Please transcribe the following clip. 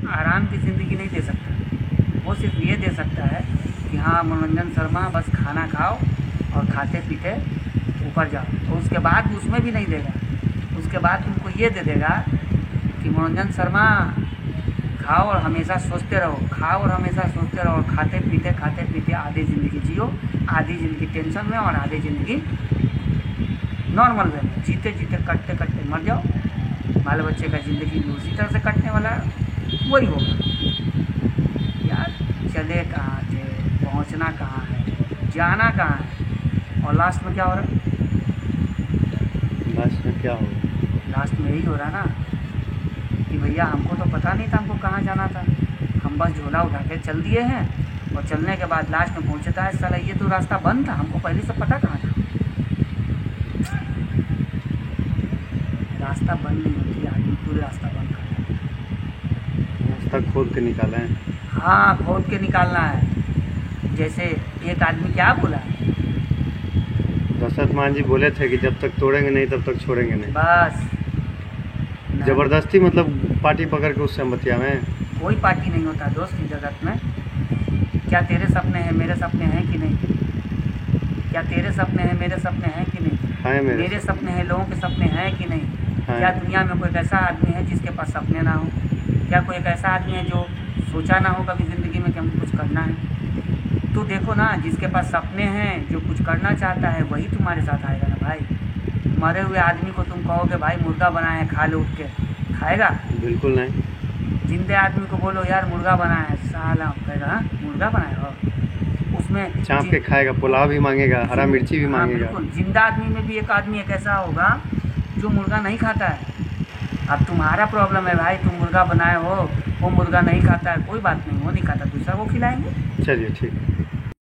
आराम की ज़िंदगी नहीं दे सकता। वो सिर्फ ये दे सकता है कि हाँ मनोरंजन शर्मा बस खाना खाओ और खाते पीते ऊपर जाओ। तो उसके बाद उसमें भी नहीं देगा, उसके बाद तुमको ये दे देगा कि मनोरंजन शर्मा खाओ और हमेशा सोचते रहो, खाओ और हमेशा सोचते रहो, और खाते पीते आधी ज़िंदगी जियो, आधी ज़िंदगी टेंशन में और आधी ज़िंदगी नॉर्मल वे में, जीते जीते कटते कटते मर जाओ। बाल बच्चे का ज़िंदगी भी उसी तरह से कटने वाला है, वही होगा। यार चले कहाँ थे, पहुँचना कहाँ है, जाना कहाँ है, और लास्ट में क्या हो रहा है? लास्ट में क्या होगा? लास्ट में यही हो रहा ना कि भैया हमको तो पता नहीं था हमको कहाँ जाना था, हम बस झोला उठा के चल दिए हैं, और चलने के बाद लास्ट में पहुँचता है साला ये तो रास्ता बंद था, हमको पहले से पता कहाँ था। रास्ता बंद नहीं होती, आदमी पूरे रास्ता बंद करता है। रास्ता खोद के निकाला है। हाँ खोद के निकालना है। जैसे एक आदमी क्या बोला, दशरथ मान जी बोले थे कि जब तक तोड़ेंगे नहीं तब तक छोड़ेंगे नहीं। बस जबरदस्ती मतलब पार्टी पकड़ के उससे बतिया में कोई पार्टी नहीं होता दोस्त इस जगत में। क्या तेरे सपने हैं मेरे सपने हैं कि नहीं? क्या तेरे सपने हैं मेरे सपने हैं कि नहीं? है मेरे सपने हैं, लोगों के सपने हैं कि नहीं? हाँ। क्या दुनिया में कोई ऐसा आदमी है जिसके पास सपने ना हो? क्या कोई एक ऐसा आदमी है जो सोचा ना हो कभी ज़िंदगी में कि हमको कुछ करना है? तो देखो ना, जिसके पास सपने हैं, जो कुछ करना चाहता है, वही तुम्हारे साथ आएगा ना भाई। मरे हुए आदमी को तुम कहोगे भाई मुर्गा बनाए खा लो उठ के, खाएगा? बिल्कुल नहीं। जिंदे आदमी को बोलो यार मुर्गा बनाया है, साला कहेगा हाँ मुर्गा बनाया हो, उसमें चाँप के खाएगा, पुलाव भी मांगेगा, हरा मिर्ची भी हाँ, मांगेगा। बिल्कुल। जिंदा आदमी में भी एक आदमी एक ऐसा होगा जो मुर्गा नहीं खाता है। अब तुम्हारा प्रॉब्लम है भाई, तुम मुर्गा बनाए हो, वो मुर्गा नहीं खाता है, कोई बात नहीं, वो नहीं खाता, दूसरा वो खिलाएंगे। चलिए ठीक है।